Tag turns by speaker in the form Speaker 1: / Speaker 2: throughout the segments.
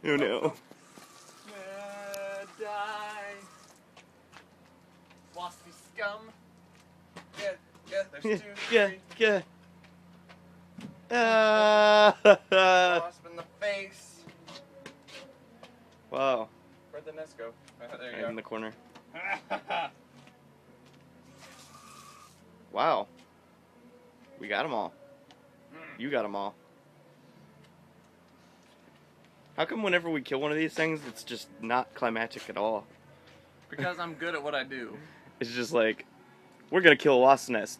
Speaker 1: Oh no.
Speaker 2: Die. Waspy scum. Yeah, there's two.
Speaker 1: Yeah,
Speaker 2: three.
Speaker 1: yeah.
Speaker 2: Wasp in the face.
Speaker 1: Wow.
Speaker 2: Where'd the nest go? There you
Speaker 1: Right
Speaker 2: go.
Speaker 1: in the corner. Wow. We got them all. You got them all. How come whenever we kill one of these things, it's just not climactic at all?
Speaker 2: Because I'm good at what I do.
Speaker 1: It's just like, we're gonna kill a wasp nest.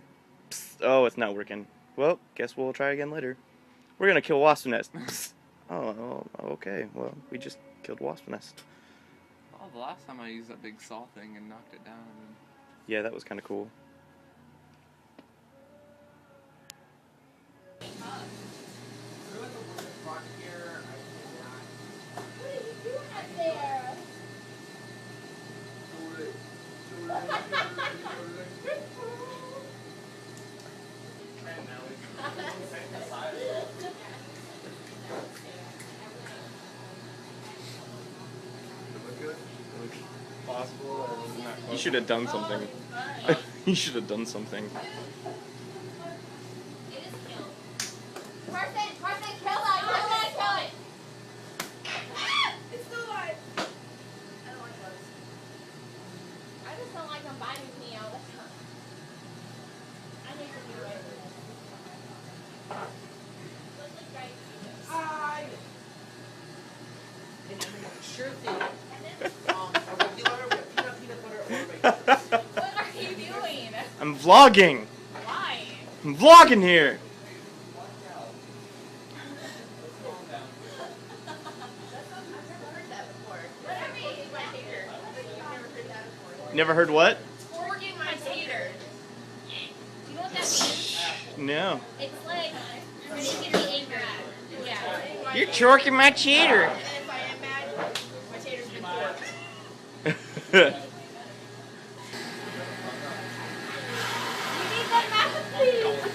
Speaker 1: Psst. Oh, it's not working. Well, guess we'll try again later. We're gonna kill a wasp nest. Psst. Oh, okay. Well, we just killed a wasp nest.
Speaker 2: Oh, the last time I used that big saw thing and knocked it down.
Speaker 1: Yeah, that was kind of cool.
Speaker 2: Possible, or was it not
Speaker 1: You should have done something. You should have done something.
Speaker 3: Carson, kill that! Kill it! It's still alive. I don't like those. I just don't like them biting me all the time. I need to be away from this. Let's just try to do this.
Speaker 4: Sure thing. A regular with peanut butter or regular.
Speaker 3: What are you doing?
Speaker 1: I'm vlogging.
Speaker 3: Why?
Speaker 1: I'm vlogging here. Never heard what?
Speaker 3: Forking my tater. Do you know what that means?
Speaker 1: No.
Speaker 3: It's like making me angry. Yeah.
Speaker 1: You're chorking my cheater.
Speaker 3: And if I am mad, my tater's been forked. You need that math, please.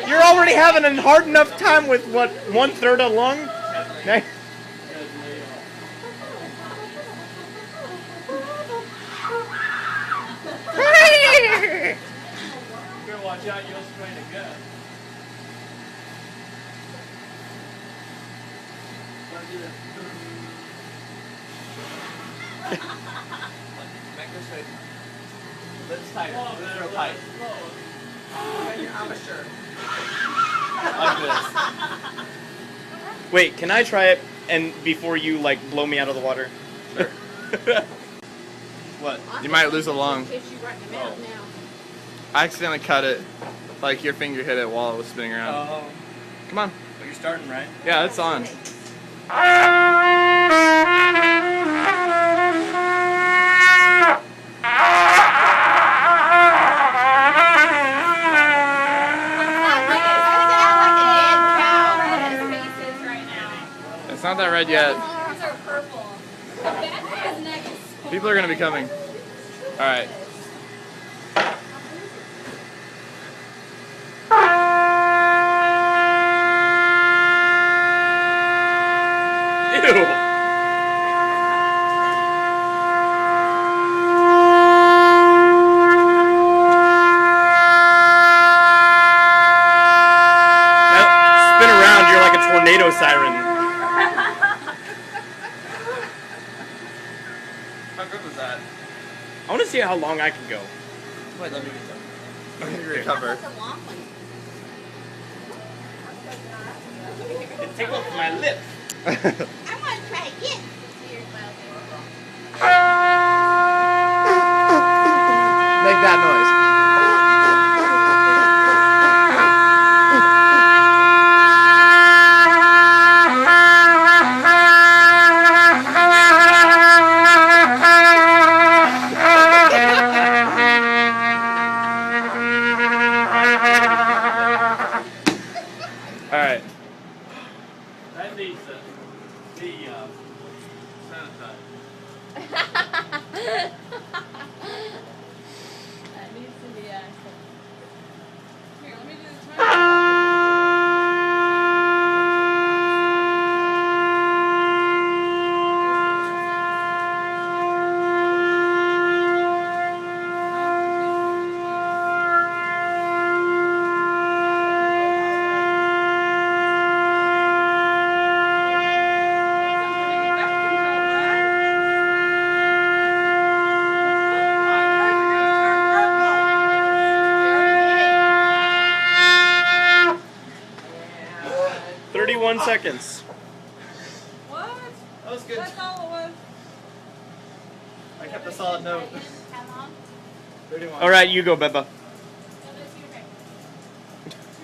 Speaker 1: You're already having a hard enough time with what, 1/3 a lung? Now-
Speaker 2: You better watch out, you'll strain a gut. Make this way. Lips tight. Lips real tight.
Speaker 4: I'm sure.
Speaker 2: Like this.
Speaker 1: Wait, can I try it and before you like blow me out of the water?
Speaker 2: Sure.
Speaker 1: What?
Speaker 2: You might lose a lung.
Speaker 3: Tissue right in the mouth now.
Speaker 2: I accidentally cut it. Like your finger hit it while it was spinning around.
Speaker 1: Oh,
Speaker 2: Come on.
Speaker 1: but you're starting right.
Speaker 2: Yeah, it's on. It's not that red yet.
Speaker 3: Arms are purple. His neck is so
Speaker 2: People are gonna be coming. All right.
Speaker 1: Ew. Now, spin around, you're like a tornado siren.
Speaker 2: How good was that?
Speaker 1: I want to see how long I can go.
Speaker 2: Wait, let me get some. Let me recover.
Speaker 1: Take off my lips.
Speaker 3: I want to try again.
Speaker 2: Make that noise. All right.
Speaker 1: That needs the
Speaker 3: That needs to be Here, let me do the
Speaker 1: seconds.
Speaker 5: What?
Speaker 2: That was good.
Speaker 5: That's all it was.
Speaker 2: I kept a solid note.
Speaker 3: How long?
Speaker 2: 31.
Speaker 1: All right, you go, Beba.
Speaker 3: No, that's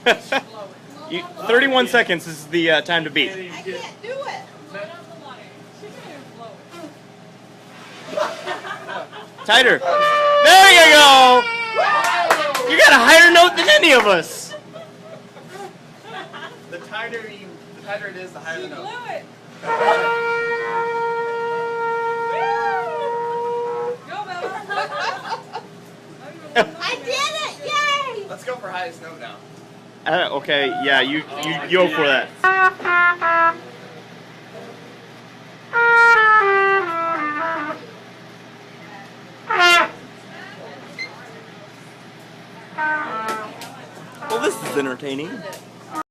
Speaker 3: your turn.
Speaker 5: Blow it.
Speaker 1: 31 seconds is the time to beat.
Speaker 5: I can't do it.
Speaker 3: Blow it on the water.
Speaker 5: She can't even blow it.
Speaker 1: Tighter. There you go. You got a higher note than any of us.
Speaker 2: The tighter it is, the higher
Speaker 5: She
Speaker 2: the
Speaker 5: blew
Speaker 2: note.
Speaker 5: it. Go, Bella.
Speaker 3: I did it! Yay!
Speaker 2: Let's go for highest note now.
Speaker 1: Okay, yeah, you go for that. Well, this is entertaining.